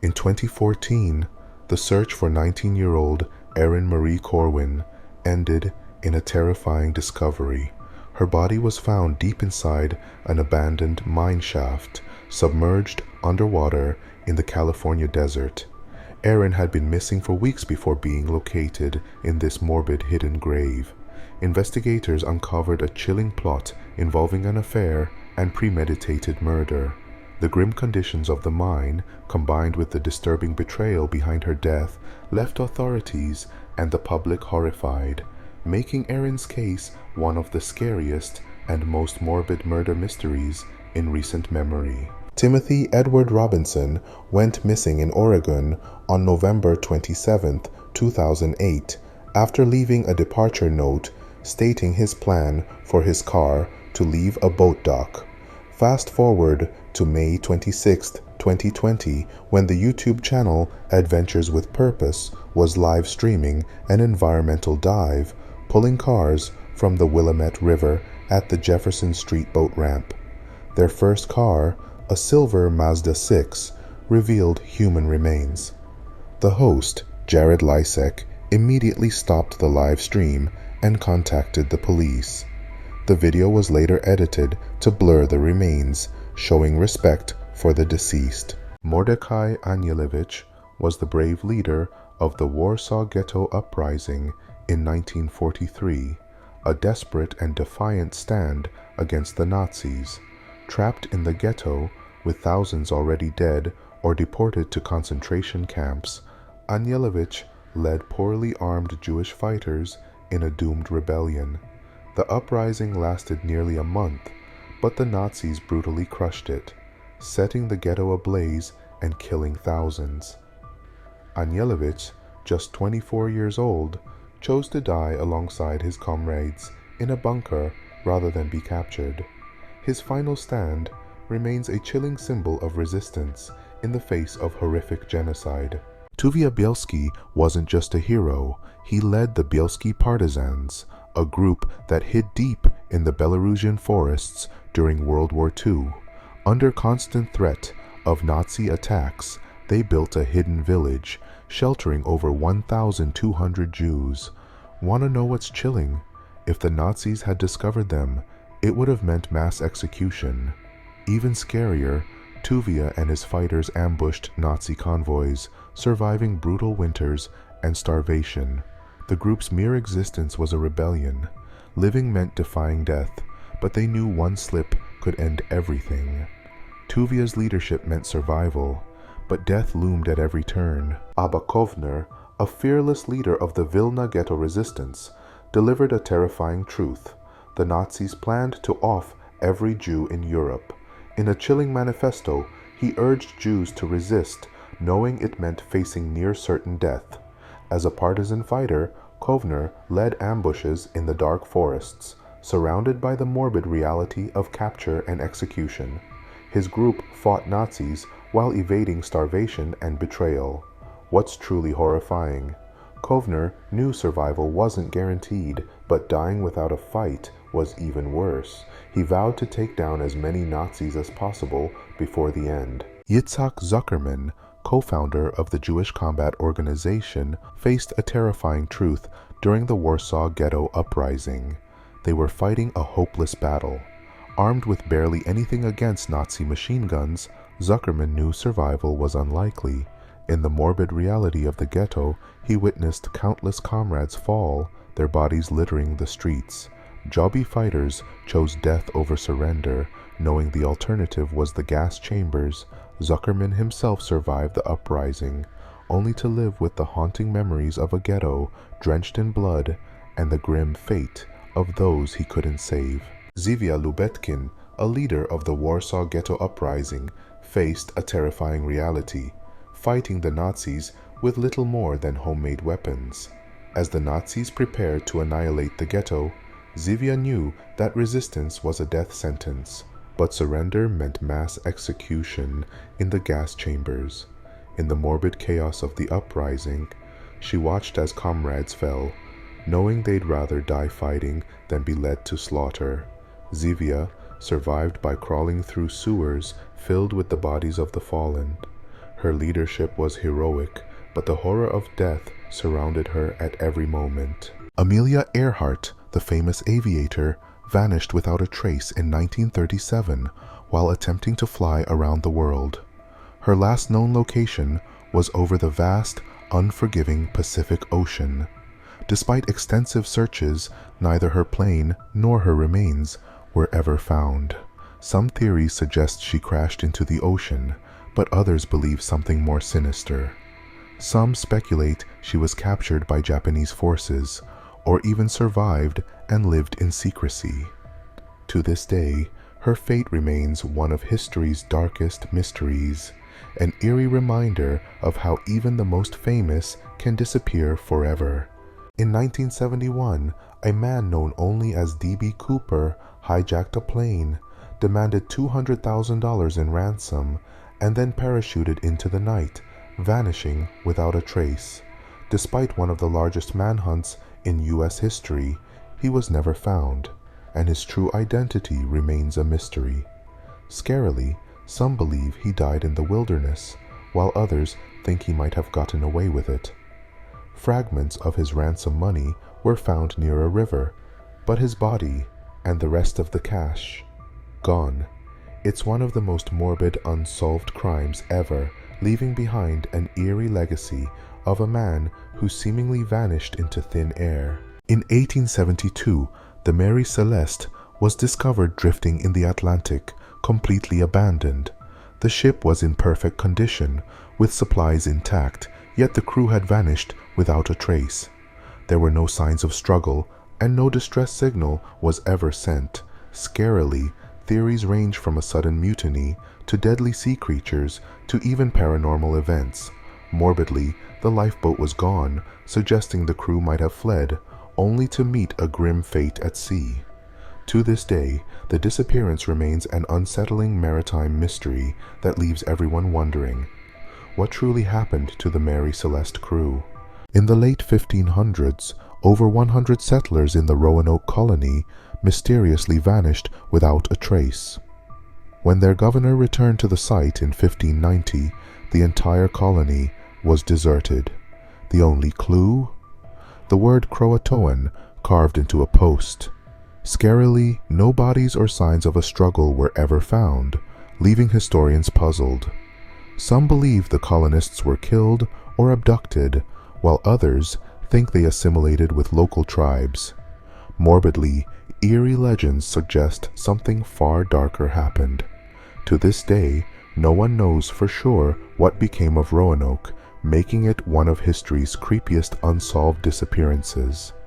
In 2014, the search for 19-year-old Erin Marie Corwin ended in a terrifying discovery. Her body was found deep inside an abandoned mine shaft, submerged underwater in the California desert. Erin had been missing for weeks before being located in this morbid hidden grave. Investigators uncovered a chilling plot involving an affair and premeditated murder. The grim conditions of the mine, combined with the disturbing betrayal behind her death, left authorities and the public horrified, making Erin's case one of the scariest and most morbid murder mysteries in recent memory. Timothy Edward Robinson went missing in Oregon on November 27, 2008, after leaving a departure note stating his plan for his car to leave a boat dock. Fast forward to May 26, 2020, when the YouTube channel Adventures with Purpose was live streaming an environmental dive, pulling cars from the Willamette River at the Jefferson Street boat ramp. Their first car, a silver Mazda 6, revealed human remains. The host, Jared Lysek, immediately stopped the live stream and contacted the police. The video was later edited to blur the remains, showing respect for the deceased. Mordecai Anielewicz was the brave leader of the Warsaw Ghetto Uprising in 1943, a desperate and defiant stand against the Nazis. Trapped in the ghetto, with thousands already dead or deported to concentration camps, Anielewicz led poorly armed Jewish fighters in a doomed rebellion. The uprising lasted nearly a month, but the Nazis brutally crushed it, setting the ghetto ablaze and killing thousands. Anielewicz, just 24 years old, chose to die alongside his comrades in a bunker rather than be captured. His final stand remains a chilling symbol of resistance in the face of horrific genocide. Tuvia Bielski wasn't just a hero, he led the Bielski Partisans, a group that hid deep in the Belarusian forests during World War II. Under constant threat of Nazi attacks, they built a hidden village, sheltering over 1,200 Jews. Want to know what's chilling? If the Nazis had discovered them, it would have meant mass execution. Even scarier, Tuvia and his fighters ambushed Nazi convoys, surviving brutal winters and starvation. The group's mere existence was a rebellion. Living meant defying death, but they knew one slip could end everything. Tuvia's leadership meant survival, but death loomed at every turn. Abba Kovner, a fearless leader of the Vilna ghetto resistance, delivered a terrifying truth. The Nazis planned to off every Jew in Europe. In a chilling manifesto, he urged Jews to resist, knowing it meant facing near certain death. As a partisan fighter, Kovner led ambushes in the dark forests, surrounded by the morbid reality of capture and execution. His group fought Nazis while evading starvation and betrayal. What's truly horrifying? Kovner knew survival wasn't guaranteed, but dying without a fight was even worse. He vowed to take down as many Nazis as possible before the end. Yitzhak Zuckerman, co-founder of the Jewish Combat Organization, faced a terrifying truth during the Warsaw Ghetto Uprising. They were fighting a hopeless battle. Armed with barely anything against Nazi machine guns, Zuckerman knew survival was unlikely. In the morbid reality of the ghetto, he witnessed countless comrades fall, their bodies littering the streets. Jobby fighters chose death over surrender, knowing the alternative was the gas chambers. Zuckerman himself survived the uprising, only to live with the haunting memories of a ghetto drenched in blood and the grim fate of those he couldn't save. Zivia Lubetkin, a leader of the Warsaw Ghetto Uprising, faced a terrifying reality, fighting the Nazis with little more than homemade weapons. As the Nazis prepared to annihilate the ghetto, Zivia knew that resistance was a death sentence, but surrender meant mass execution in the gas chambers. In the morbid chaos of the uprising, she watched as comrades fell, knowing they'd rather die fighting than be led to slaughter. Zivia survived by crawling through sewers filled with the bodies of the fallen. Her leadership was heroic, but the horror of death surrounded her at every moment. Amelia Earhart, the famous aviator, vanished without a trace in 1937 while attempting to fly around the world. Her last known location was over the vast, unforgiving Pacific Ocean. Despite extensive searches, neither her plane nor her remains were ever found. Some theories suggest she crashed into the ocean, but others believe something more sinister. Some speculate she was captured by Japanese forces, or even survived and lived in secrecy. To this day, her fate remains one of history's darkest mysteries, an eerie reminder of how even the most famous can disappear forever. In 1971, a man known only as D.B. Cooper hijacked a plane, demanded $200,000 in ransom, and then parachuted into the night, vanishing without a trace. Despite one of the largest manhunts in U.S. history, he was never found, and his true identity remains a mystery. Scarily, some believe he died in the wilderness, while others think he might have gotten away with it. Fragments of his ransom money were found near a river, but his body and the rest of the cash gone. It's one of the most morbid unsolved crimes ever, leaving behind an eerie legacy of a man who seemingly vanished into thin air. In 1872, the Mary Celeste was discovered drifting in the Atlantic, completely abandoned. The ship was in perfect condition, with supplies intact, yet the crew had vanished without a trace. There were no signs of struggle, and no distress signal was ever sent. Scarily, theories range from a sudden mutiny to deadly sea creatures to even paranormal events. Morbidly, the lifeboat was gone, suggesting the crew might have fled, only to meet a grim fate at sea. To this day, the disappearance remains an unsettling maritime mystery that leaves everyone wondering, what truly happened to the Mary Celeste crew? In the late 1500s, over 100 settlers in the Roanoke colony mysteriously vanished without a trace. When their governor returned to the site in 1590, the entire colony was deserted. The only clue? The word Croatoan carved into a post. Scarily, no bodies or signs of a struggle were ever found, leaving historians puzzled. Some believe the colonists were killed or abducted, while others think they assimilated with local tribes. Morbidly, eerie legends suggest something far darker happened. To this day, no one knows for sure what became of Roanoke, making it one of history's creepiest unsolved disappearances.